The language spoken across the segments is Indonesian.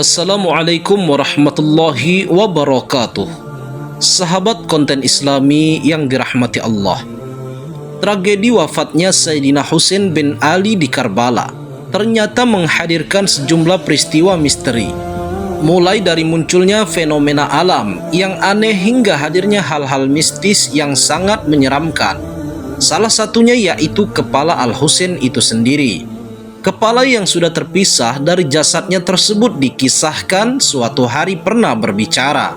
Assalamualaikum warahmatullahi wabarakatuh. Sahabat konten Islami yang dirahmati Allah, tragedi wafatnya Sayyidina Husain bin Ali di Karbala ternyata menghadirkan sejumlah peristiwa misteri. Mulai dari munculnya fenomena alam yang aneh hingga hadirnya hal-hal mistis yang sangat menyeramkan. Salah satunya yaitu kepala Al-Husain itu sendiri. Kepala yang sudah terpisah dari jasadnya tersebut dikisahkan suatu hari pernah berbicara.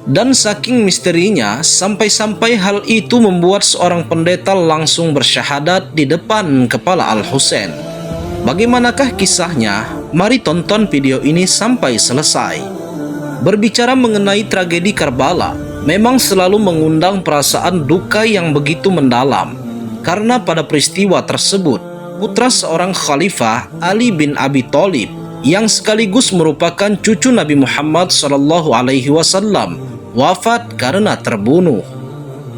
Dan saking misterinya, sampai-sampai hal itu membuat seorang pendeta langsung bersyahadat di depan kepala Al-Husain. Bagaimanakah kisahnya? Mari tonton video ini sampai selesai. Berbicara mengenai tragedi Karbala, memang selalu mengundang perasaan duka yang begitu mendalam. Karena pada peristiwa tersebut, putra seorang khalifah, Ali bin Abi Thalib, yang sekaligus merupakan cucu Nabi Muhammad SAW, wafat karena terbunuh.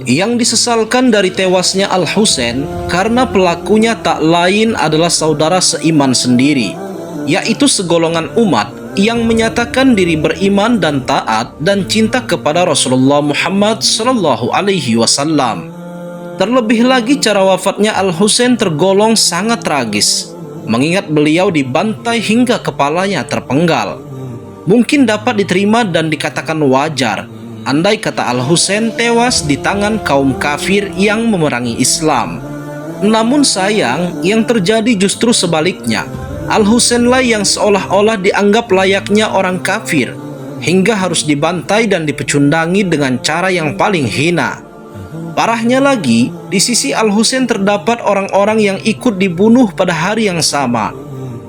Yang disesalkan dari tewasnya Al-Husain karena pelakunya tak lain adalah saudara seiman sendiri, yaitu segolongan umat yang menyatakan diri beriman dan taat dan cinta kepada Rasulullah Muhammad SAW. Terlebih lagi cara wafatnya Al-Husain tergolong sangat tragis, mengingat beliau dibantai hingga kepalanya terpenggal. Mungkin dapat diterima dan dikatakan wajar andai kata Al-Husain tewas di tangan kaum kafir yang memerangi Islam. Namun sayang, yang terjadi justru sebaliknya. Al-Husainlah yang seolah-olah dianggap layaknya orang kafir, hingga harus dibantai dan dipecundangi dengan cara yang paling hina. Parahnya lagi, di sisi Al-Husain terdapat orang-orang yang ikut dibunuh pada hari yang sama.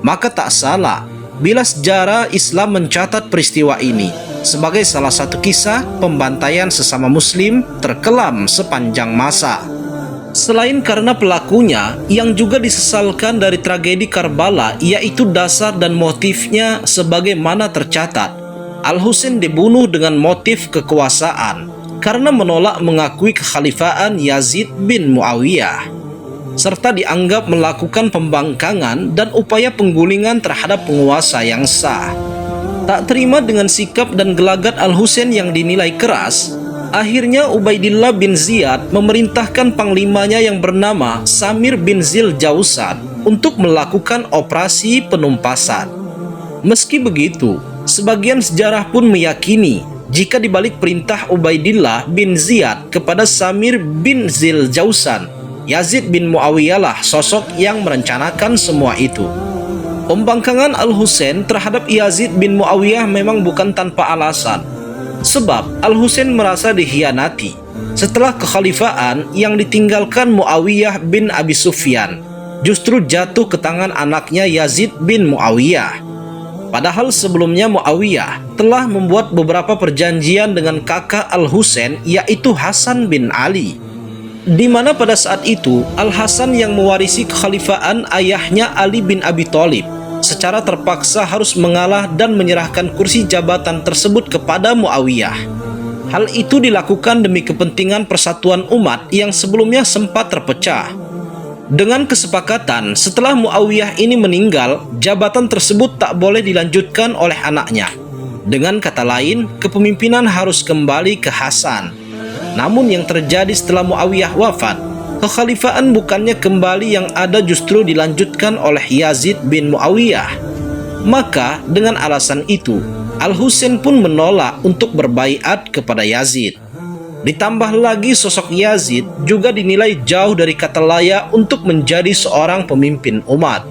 Maka tak salah bila sejarah Islam mencatat peristiwa ini sebagai salah satu kisah pembantaian sesama muslim terkelam sepanjang masa. Selain karena pelakunya yang juga disesalkan dari tragedi Karbala, yaitu dasar dan motifnya sebagaimana tercatat, Al-Husain dibunuh dengan motif kekuasaan karena menolak mengakui kekhalifahan Yazid bin Muawiyah, serta dianggap melakukan pembangkangan dan upaya penggulingan terhadap penguasa yang sah. Tak terima dengan sikap dan gelagat Al-Husain yang dinilai keras, akhirnya Ubaidillah bin Ziyad memerintahkan panglimanya yang bernama Samir bin Zil Jausan untuk melakukan operasi penumpasan. Meski begitu, sebagian sejarah pun meyakini jika dibalik perintah Ubaidillah bin Ziyad kepada Samir bin Zil Jausan, Yazid bin Muawiyah lah sosok yang merencanakan semua itu. Pembangkangan Al-Husain terhadap Yazid bin Muawiyah memang bukan tanpa alasan. Sebab Al-Husain merasa dikhianati setelah kekhalifahan yang ditinggalkan Muawiyah bin Abi Sufyan justru jatuh ke tangan anaknya Yazid bin Muawiyah. Padahal sebelumnya Muawiyah telah membuat beberapa perjanjian dengan kakak Al-Husain, yaitu Hasan bin Ali, di mana pada saat itu Al-Hasan yang mewarisi kekhalifahan ayahnya Ali bin Abi Thalib secara terpaksa harus mengalah dan menyerahkan kursi jabatan tersebut kepada Muawiyah. Hal itu dilakukan demi kepentingan persatuan umat yang sebelumnya sempat terpecah. Dengan kesepakatan, setelah Muawiyah ini meninggal, jabatan tersebut tak boleh dilanjutkan oleh anaknya. Dengan kata lain, kepemimpinan harus kembali ke Hasan. Namun yang terjadi setelah Muawiyah wafat, kekhalifahan bukannya kembali, yang ada justru dilanjutkan oleh Yazid bin Muawiyah. Maka dengan alasan itu, Al-Husain pun menolak untuk berbaiat kepada Yazid. Ditambah lagi sosok Yazid juga dinilai jauh dari kata layak untuk menjadi seorang pemimpin umat.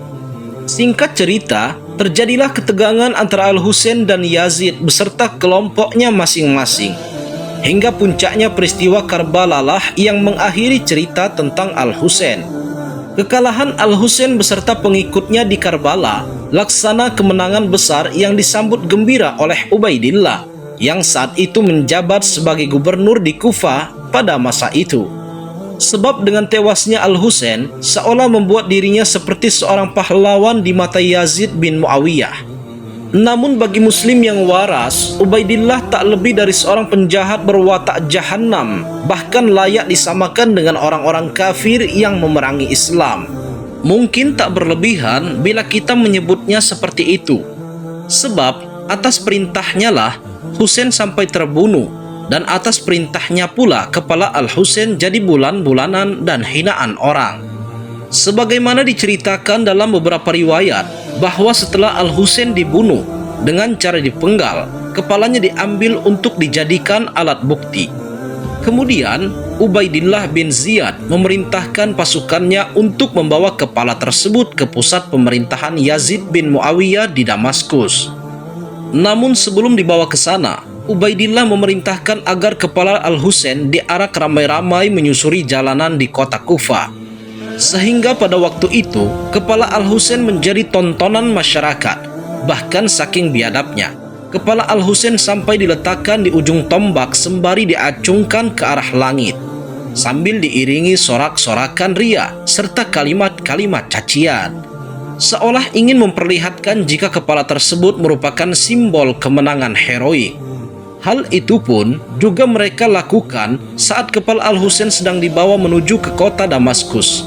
Singkat cerita, terjadilah ketegangan antara Al-Husain dan Yazid beserta kelompoknya masing-masing. Hingga puncaknya peristiwa Karbala lah yang mengakhiri cerita tentang Al-Husain. Kekalahan Al-Husain beserta pengikutnya di Karbala laksana kemenangan besar yang disambut gembira oleh Ubaidillah, yang saat itu menjabat sebagai gubernur di Kufah pada masa itu. Sebab dengan tewasnya Al-Husain seolah membuat dirinya seperti seorang pahlawan di mata Yazid bin Muawiyah. Namun bagi muslim yang waras, Ubaidillah tak lebih dari seorang penjahat berwatak jahanam, bahkan layak disamakan dengan orang-orang kafir yang memerangi Islam. Mungkin tak berlebihan bila kita menyebutnya seperti itu. Sebab Atas perintahnya lah Husain sampai terbunuh, dan atas perintahnya pula kepala Al-Husain jadi bulan-bulanan dan hinaan orang. Sebagaimana diceritakan dalam beberapa riwayat bahwa setelah Al-Husain dibunuh dengan cara dipenggal, kepalanya diambil untuk dijadikan alat bukti. Kemudian Ubaidillah bin Ziyad memerintahkan pasukannya untuk membawa kepala tersebut ke pusat pemerintahan Yazid bin Muawiyah di Damaskus. Namun sebelum dibawa ke sana, Ubaidillah memerintahkan agar kepala Al-Husain diarak ramai-ramai menyusuri jalanan di kota Kufah. Sehingga pada waktu itu, kepala Al-Husain menjadi tontonan masyarakat. Bahkan saking biadabnya, kepala Al-Husain sampai diletakkan di ujung tombak sembari diacungkan ke arah langit, sambil diiringi sorak-sorakan ria serta kalimat-kalimat cacian, seolah ingin memperlihatkan jika kepala tersebut merupakan simbol kemenangan heroik. Hal itu pun juga mereka lakukan saat kepala Al-Husain sedang dibawa menuju ke kota Damaskus.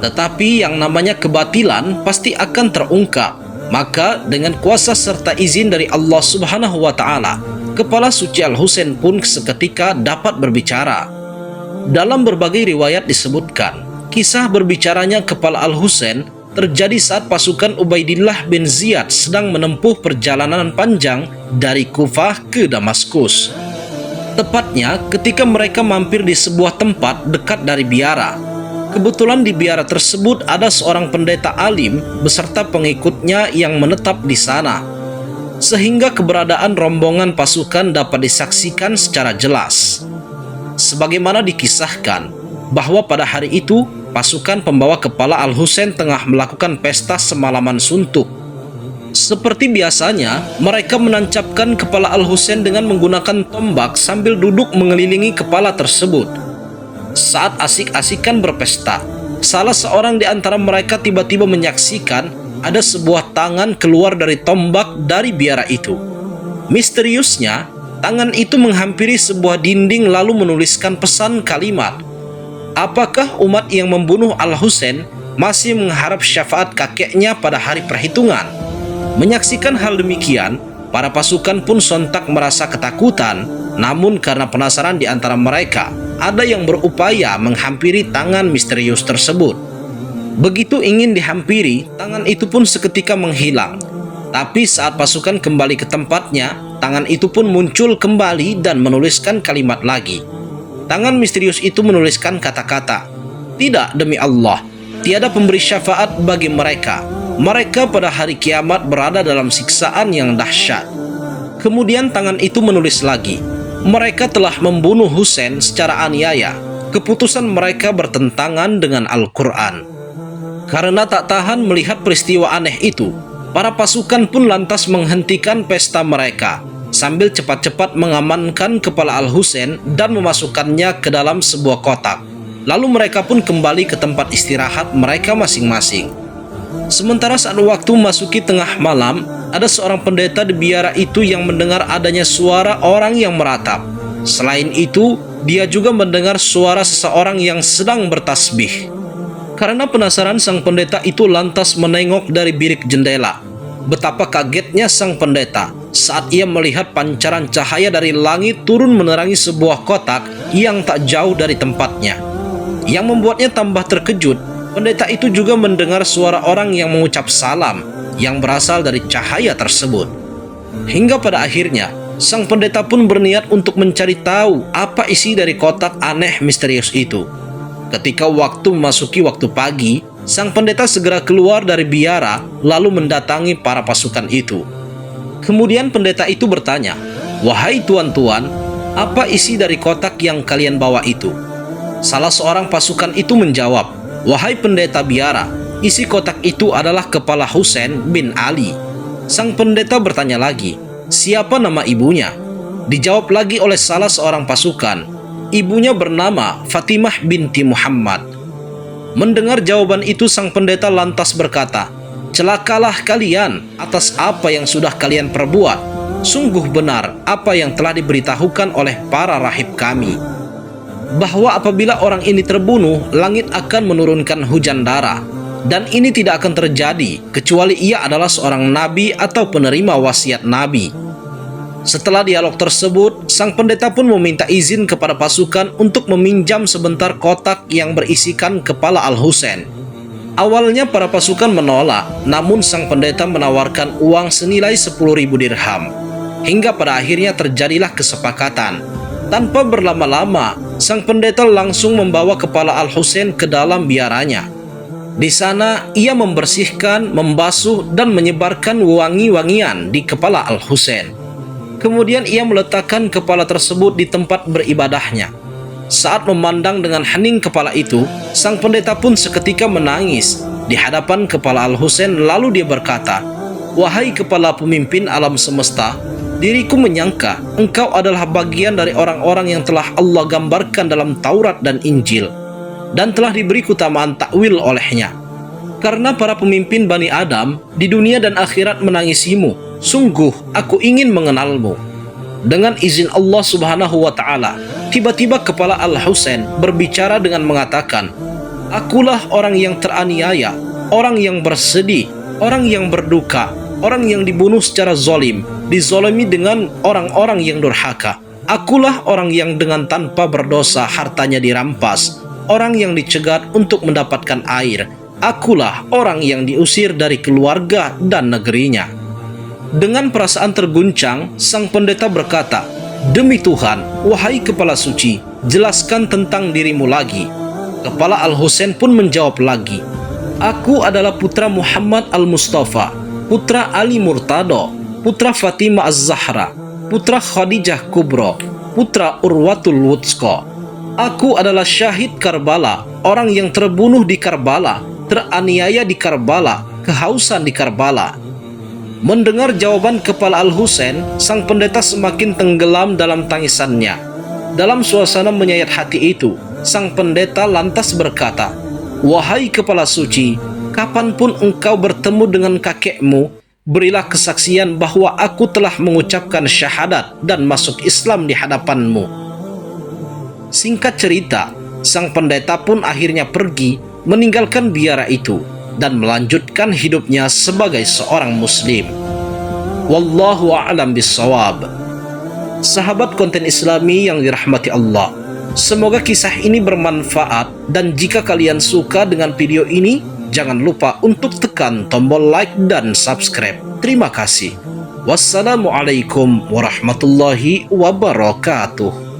Tetapi yang namanya kebatilan pasti akan terungkap. Maka dengan kuasa serta izin dari Allah Subhanahu wa Ta'ala, kepala suci Al-Husain pun seketika dapat berbicara. Dalam berbagai riwayat disebutkan, kisah berbicaranya kepala Al-Husain terjadi saat pasukan Ubaidillah bin Ziyad sedang menempuh perjalanan panjang dari Kufah ke Damaskus. Tepatnya ketika mereka mampir di sebuah tempat dekat dari biara. Kebetulan di biara tersebut ada seorang pendeta alim beserta pengikutnya yang menetap di sana, sehingga keberadaan rombongan pasukan dapat disaksikan secara jelas. Sebagaimana dikisahkan bahwa pada hari itu pasukan pembawa kepala Al-Husain tengah melakukan pesta semalaman suntuk. Seperti biasanya, mereka menancapkan kepala Al-Husain dengan menggunakan tombak sambil duduk mengelilingi kepala tersebut. Saat asik-asikan berpesta, salah seorang di antara mereka tiba-tiba menyaksikan ada sebuah tangan keluar dari tombak dari biara itu. Misteriusnya, tangan itu menghampiri sebuah dinding lalu menuliskan pesan kalimat, "Apakah umat yang membunuh Al-Husain masih mengharap syafaat kakeknya pada hari perhitungan?" Menyaksikan hal demikian, para pasukan pun sontak merasa ketakutan. Namun karena penasaran di antara mereka, ada yang berupaya menghampiri tangan misterius tersebut. Begitu ingin dihampiri, tangan itu pun seketika menghilang. Tapi saat pasukan kembali ke tempatnya, tangan itu pun muncul kembali dan menuliskan kalimat lagi. Tangan misterius itu menuliskan kata-kata, "Tidak, demi Allah, tiada pemberi syafaat bagi mereka. Mereka pada hari kiamat berada dalam siksaan yang dahsyat." Kemudian tangan itu menulis lagi, "Mereka telah membunuh Husain secara aniaya. Keputusan mereka bertentangan dengan Al-Quran." Karena tak tahan melihat peristiwa aneh itu, para pasukan pun lantas menghentikan pesta mereka, sambil cepat-cepat mengamankan kepala Al-Husain dan memasukkannya ke dalam sebuah kotak. Lalu mereka pun kembali ke tempat istirahat mereka masing-masing. Sementara saat waktu masuki tengah malam, ada seorang pendeta di biara itu yang mendengar adanya suara orang yang meratap. Selain itu, dia juga mendengar suara seseorang yang sedang bertasbih. Karena penasaran, sang pendeta itu lantas menengok dari bilik jendela. Betapa kagetnya sang pendeta saat ia melihat pancaran cahaya dari langit turun menerangi sebuah kotak yang tak jauh dari tempatnya. Yang membuatnya tambah terkejut, pendeta itu juga mendengar suara orang yang mengucap salam yang berasal dari cahaya tersebut. Hingga pada akhirnya, sang pendeta pun berniat untuk mencari tahu apa isi dari kotak aneh misterius itu. Ketika waktu memasuki waktu pagi, sang pendeta segera keluar dari biara lalu mendatangi para pasukan itu. Kemudian pendeta itu bertanya, "Wahai tuan-tuan, apa isi dari kotak yang kalian bawa itu?" Salah seorang pasukan itu menjawab, "Wahai pendeta biara, isi kotak itu adalah kepala Husain bin Ali." Sang pendeta bertanya lagi, "Siapa nama ibunya?" Dijawab lagi oleh salah seorang pasukan, "Ibunya bernama Fatimah binti Muhammad." Mendengar jawaban itu, sang pendeta lantas berkata, "Celakalah kalian atas apa yang sudah kalian perbuat. Sungguh benar apa yang telah diberitahukan oleh para rahib kami, bahwa apabila orang ini terbunuh, langit akan menurunkan hujan darah. Dan ini tidak akan terjadi kecuali ia adalah seorang nabi atau penerima wasiat nabi. Setelah dialog tersebut, sang pendeta pun meminta izin kepada pasukan untuk meminjam sebentar kotak yang berisikan kepala Al-Husain. Awalnya para pasukan menolak, namun sang pendeta menawarkan uang senilai 10.000 dirham. Hingga pada akhirnya terjadilah kesepakatan. Tanpa berlama-lama, sang pendeta langsung membawa kepala Al-Husain ke dalam biaranya. Di sana, ia membersihkan, membasuh, dan menyebarkan wangi-wangian di kepala Al-Husain. Kemudian ia meletakkan kepala tersebut di tempat beribadahnya. Saat memandang dengan hening kepala itu, sang pendeta pun seketika menangis di hadapan kepala Al-Husain, lalu dia berkata, "Wahai kepala pemimpin alam semesta, diriku menyangka engkau adalah bagian dari orang-orang yang telah Allah gambarkan dalam Taurat dan Injil, dan telah diberi keutamaan takwil olehnya. Karena para pemimpin Bani Adam di dunia dan akhirat menangisimu, sungguh aku ingin mengenalmu." Dengan izin Allah Subhanahu wa Ta'ala, tiba-tiba kepala Al-Husain berbicara dengan mengatakan, "Akulah orang yang teraniaya, orang yang bersedih, orang yang berduka, orang yang dibunuh secara zalim, dizalimi dengan orang-orang yang durhaka. Akulah orang yang dengan tanpa berdosa hartanya dirampas, orang yang dicegat untuk mendapatkan air. Akulah orang yang diusir dari keluarga dan negerinya." Dengan perasaan terguncang, sang pendeta berkata, "Demi Tuhan, wahai kepala suci, jelaskan tentang dirimu lagi." Kepala Al-Husain pun menjawab lagi, "Aku adalah putra Muhammad Al-Mustafa, putra Ali Murtado, putra Fatimah Az-Zahra, putra Khadijah Kubro, putra Urwatul Wuthqa. Aku adalah syahid Karbala, orang yang terbunuh di Karbala, teraniaya di Karbala, kehausan di Karbala." Mendengar jawaban kepala Al-Husain, sang pendeta semakin tenggelam dalam tangisannya. Dalam suasana menyayat hati itu, sang pendeta lantas berkata, "Wahai kepala suci, kapanpun engkau bertemu dengan kakekmu, berilah kesaksian bahwa aku telah mengucapkan syahadat dan masuk Islam di hadapanmu." Singkat cerita, sang pendeta pun akhirnya pergi meninggalkan biara itu dan melanjutkan hidupnya sebagai seorang muslim. Wallahu a'lam bissawab. Sahabat konten Islami yang dirahmati Allah, semoga kisah ini bermanfaat, dan jika kalian suka dengan video ini, jangan lupa untuk tekan tombol like dan subscribe. Terima kasih. Wassalamualaikum warahmatullahi wabarakatuh.